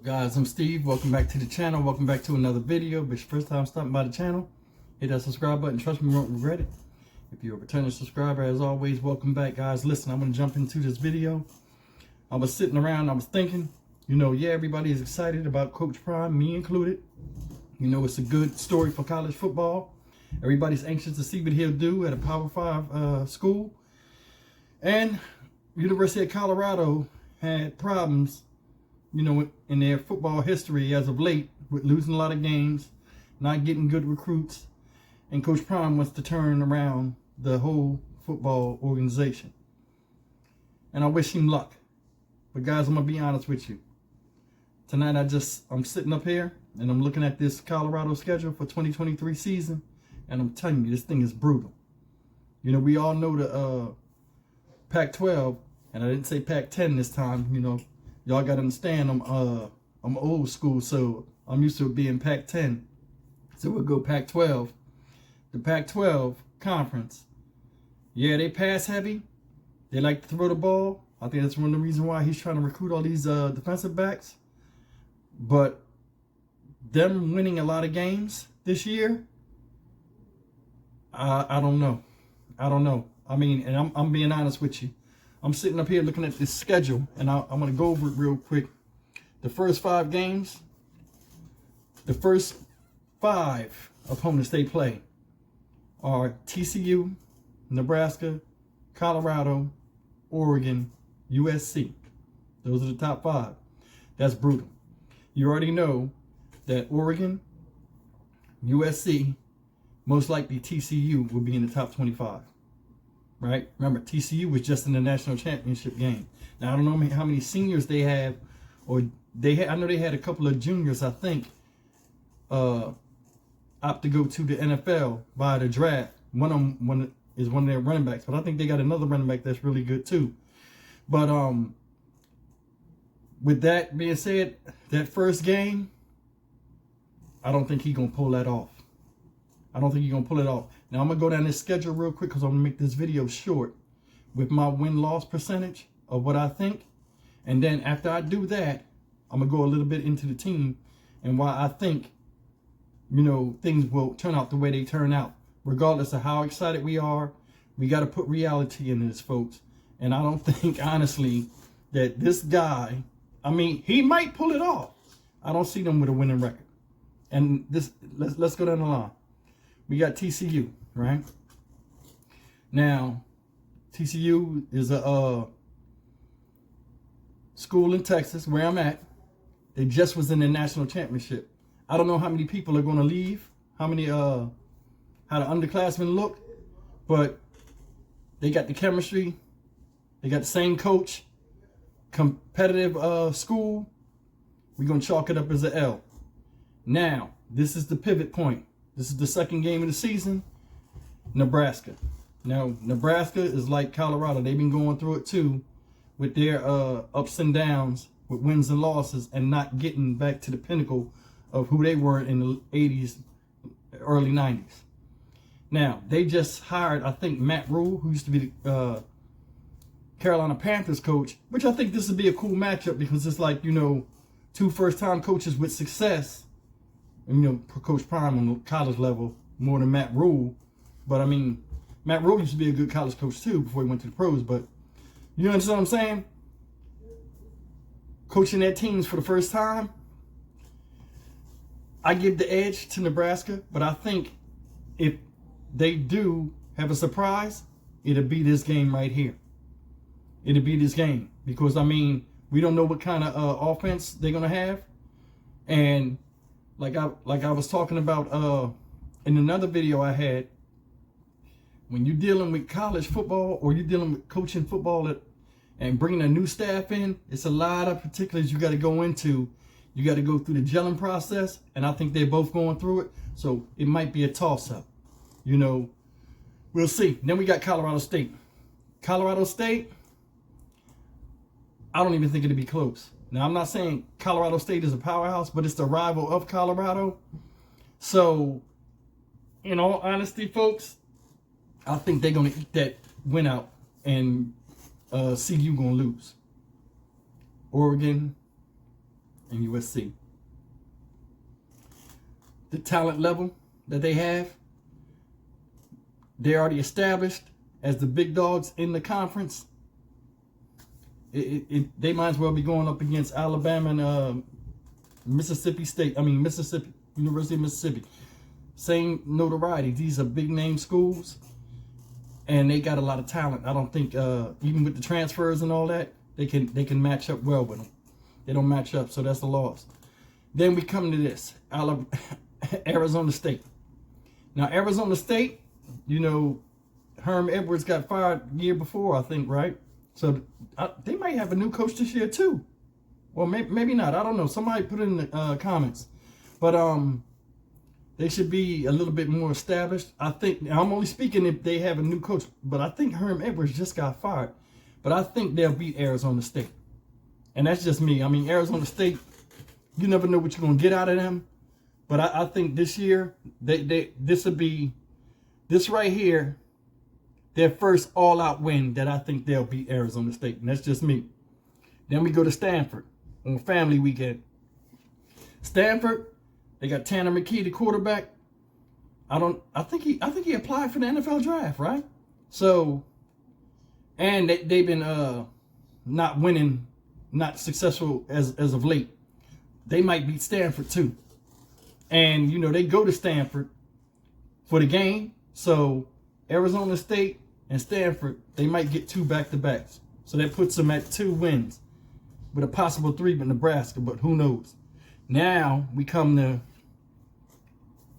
Guys, I'm Steve. Welcome back to the channel. Welcome back to another video. If it's your first time stopping by the channel, hit that subscribe button. Trust me, you won't regret it. If you're a returning subscriber, as always, welcome back, guys. Listen, I'm going to jump into this video. I was sitting around, I was thinking, yeah, everybody is excited about Coach Prime, me included. It's a good story for college football. Everybody's anxious to see what he'll do at a Power 5 school. And University of Colorado had problems in their football history as of late, with losing a lot of games, not getting good recruits, and Coach Prime wants to turn around the whole football organization. And I wish him luck. But guys, I'm gonna be honest with you. Tonight I'm sitting up here and I'm looking at this Colorado schedule for 2023 season, and I'm telling you, this thing is brutal. We all know the Pac-12, and I didn't say Pac-10 this time. Y'all gotta understand, I'm old school, so I'm used to it being Pac-10. So we'll go Pac-12. The Pac-12 conference, yeah, they pass heavy. They like to throw the ball. I think that's one of the reasons why he's trying to recruit all these defensive backs. But them winning a lot of games this year, I don't know. I mean, and I'm being honest with you. I'm sitting up here looking at this schedule, and I'm going to go over it real quick. The first 5 games, the first 5 opponents they play are TCU, Nebraska, Colorado, Oregon, USC. Those are the top 5. That's brutal. You already know that Oregon, USC, most likely TCU will be in the top 25. Right? Remember, TCU was just in the national championship game. Now, I don't know how many seniors they have, or I know they had a couple of juniors, I think, opt to go to the NFL by the draft. One is one of their running backs, but I think they got another running back that's really good too. But with that being said, that first game, I don't think he's gonna pull that off. Now, I'm going to go down this schedule real quick because I'm going to make this video short with my win-loss percentage of what I think. And then after I do that, I'm going to go a little bit into the team and why I think, things will turn out the way they turn out. Regardless of how excited we are, we got to put reality in this, folks. And I don't think, honestly, that this guy, he might pull it off. I don't see them with a winning record. And let's go down the line. We got TCU, right? Now, TCU is a school in Texas where I'm at. They just was in the national championship. I don't know how many people are going to leave, how the underclassmen look, but they got the chemistry. They got the same coach, competitive school. We're going to chalk it up as an L. Now, this is the pivot point. This is the second game of the season. Nebraska. Now, Nebraska is like Colorado. They've been going through it too with their ups and downs, with wins and losses, and not getting back to the pinnacle of who they were in the 80s, early 90s. Now, they just hired, I think, Matt Rule, who used to be the Carolina Panthers coach, which I think this would be a cool matchup because it's like, 2 first-time coaches with success. Coach Prime on the college level more than Matt Rule. But Matt Rule used to be a good college coach too before he went to the pros. But you understand what I'm saying? Coaching their teams for the first time, I give the edge to Nebraska. But I think if they do have a surprise, it'll be this game right here. It'll be this game. Because, we don't know what kind of offense they're going to have. And like I was talking about in another video I had, when you're dealing with college football or you're dealing with coaching football and bringing a new staff in, it's a lot of particulars you got to go into. You got to go through the gelling process, and I think they're both going through it. So it might be a toss-up. We'll see. Then we got Colorado State. Colorado State, I don't even think it'll be close. Now, I'm not saying Colorado State is a powerhouse, but it's the rival of Colorado. So, in all honesty, folks, I think they're going to eat that win out and CU going to lose. Oregon, and USC. The talent level that they have, they're already established as the big dogs in the conference. They might as well be going up against Alabama and Mississippi State. Mississippi, University of Mississippi. Same notoriety. These are big name schools, and they got a lot of talent. I don't think even with the transfers and all that, they can match up well with them. They don't match up, so that's a loss. Then we come to this, Arizona State. Now Arizona State, you know, Herm Edwards got fired the year before, I think, right? So they might have a new coach this year too. Well, maybe not. I don't know. Somebody put it in the comments. But they should be a little bit more established. I think, I'm only speaking if they have a new coach, but I think Herm Edwards just got fired. But I think they'll beat Arizona State. And that's just me. I mean, Arizona State, you never know what you're going to get out of them. But I think this year, this will be, this right here, their first all-out win that I think they'll beat Arizona State. And that's just me. Then we go to Stanford on family weekend. Stanford, they got Tanner McKee, the quarterback. I think he applied for the NFL draft, right? So, and they've been not winning, not successful as of late. They might beat Stanford too. And you know, they go to Stanford for the game. So Arizona State and Stanford, they might get 2 back-to-backs. So that puts them at 2 wins with a possible 3 with Nebraska, but who knows? Now we come to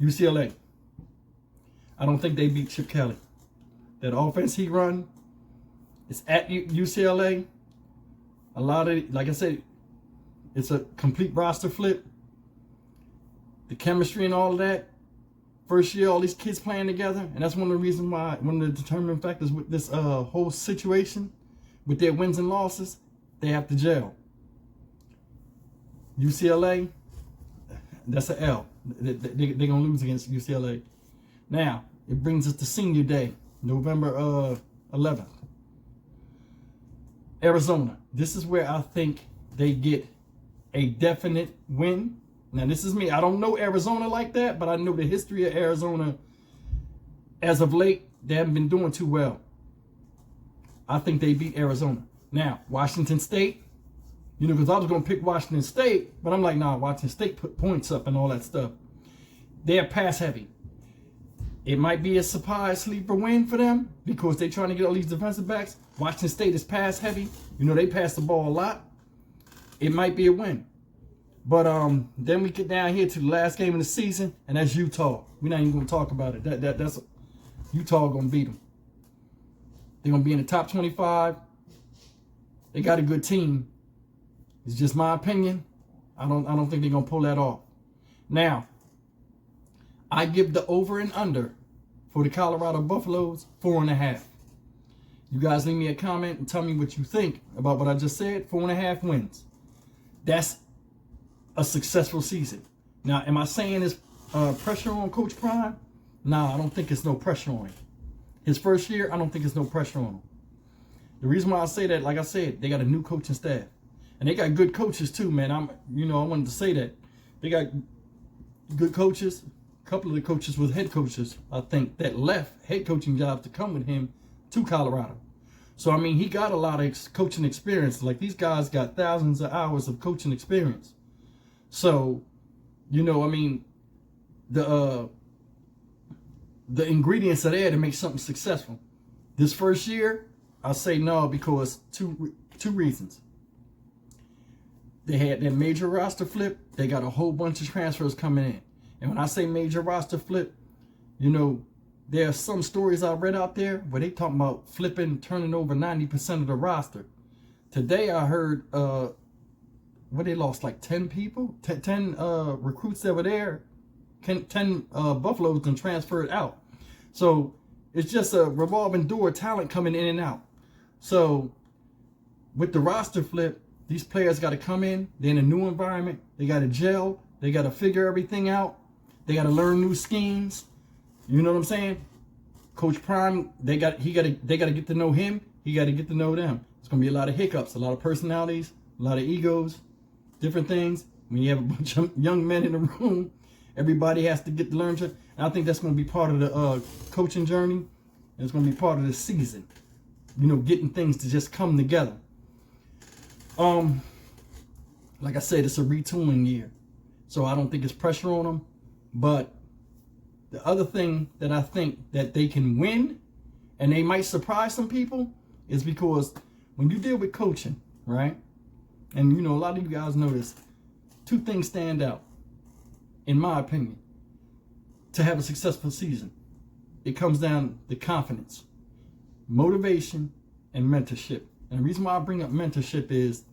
UCLA. I don't think they beat Chip Kelly. That offense he run, it's at UCLA. A lot of, like I said, it's a complete roster flip. The chemistry and all of that. First year, all these kids playing together. And that's one of the reasons why, one of the determining factors with this whole situation, with their wins and losses, they have to gel. UCLA, that's an L. They're going to lose against UCLA. Now, it brings us to senior day, November 11th. Arizona. This is where I think they get a definite win. Now, this is me. I don't know Arizona like that, but I know the history of Arizona. As of late, they haven't been doing too well. I think they beat Arizona. Now, Washington State, you know, because I was going to pick Washington State, but I'm like, nah, Washington State put points up and all that stuff. They're pass heavy. It might be a surprise sleeper win for them because they're trying to get all these defensive backs. Washington State is pass heavy. You know, they pass the ball a lot. It might be a win. But then we get down here to the last game of the season, and that's Utah. We're not even going to talk about it. That's Utah going to beat them. They're going to be in the top 25. They got a good team. It's just my opinion. I don't think they're going to pull that off. Now, I give the over and under for the Colorado Buffaloes 4.5. You guys leave me a comment and tell me what you think about what I just said. 4.5 wins. That's a successful season. Now, am I saying there's pressure on Coach Prime? Nah, I don't think it's no pressure on him. His first year, I don't think it's no pressure on him. The reason why I say that, like I said, they got a new coaching staff. And they got good coaches too, man. I wanted to say that. They got good coaches. A couple of the coaches was head coaches, I think, that left head coaching jobs to come with him to Colorado. So, I mean, he got a lot of coaching experience. Like, these guys got thousands of hours of coaching experience. So, you know, I mean, the ingredients are there to make something successful. This first year, I say no because two reasons. They had that major roster flip. They got a whole bunch of transfers coming in. And when I say major roster flip, you know, there are some stories I read out there where they talking about flipping, turning over 90% of the roster. Today I heard where they lost like 10 people, 10 recruits that were there, 10 Buffaloes and transferred out. So it's just a revolving door of talent coming in and out. So with the roster flip, these players got to come in. They're in a new environment. They got to gel. They got to figure everything out. They got to learn new schemes. You know what I'm saying? Coach Prime, they got to get to know him. He got to get to know them. It's gonna be a lot of hiccups, a lot of personalities, a lot of egos, different things. when you have a bunch of young men in the room, everybody has to get to learn. And I think that's going to be part of the coaching journey. And it's going to be part of the season. You know, getting things to just come together. Like I said, it's a retooling year. So I don't think it's pressure on them. But the other thing that I think that they can win, and they might surprise some people, is because when you deal with coaching, right? And you know, a lot of you guys know this. Two things stand out, in my opinion, to have a successful season. It comes down to confidence, motivation, and mentorship. And the reason why I bring up mentorship is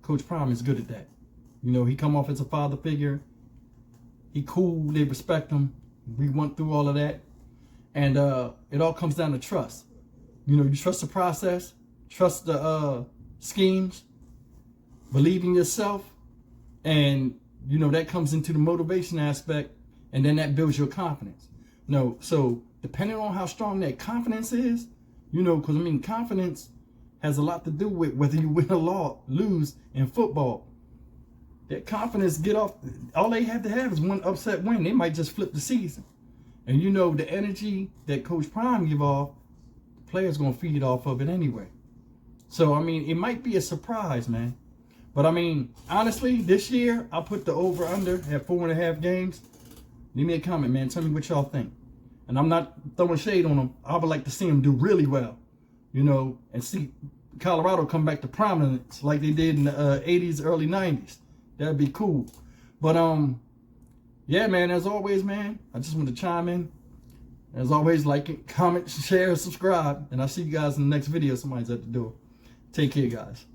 Coach Prime is good at that. You know, he come off as a father figure. He cool, they respect him. We went through all of that. And it all comes down to trust. You know, you trust the process, trust the schemes, believe in yourself, and you know that comes into the motivation aspect, and then that builds your confidence. No, so depending on how strong that confidence is, you know, because I mean, confidence has a lot to do with whether you win or lose in football. That confidence get off. All they have to have is one upset win. They might just flip the season, and you know the energy that Coach Prime give off, the players gonna feed off of it anyway. So I mean, it might be a surprise, man. But I mean, honestly, this year, I'll put the over-under at 4.5 games. Leave me a comment, man. Tell me what y'all think. And I'm not throwing shade on them. I would like to see them do really well, you know, and see Colorado come back to prominence like they did in the 80s, early 90s. That'd be cool. But, yeah, man, as always, man, I just want to chime in. As always, like it, comment, share, subscribe. And I'll see you guys in the next video. Somebody's at the door. Take care, guys.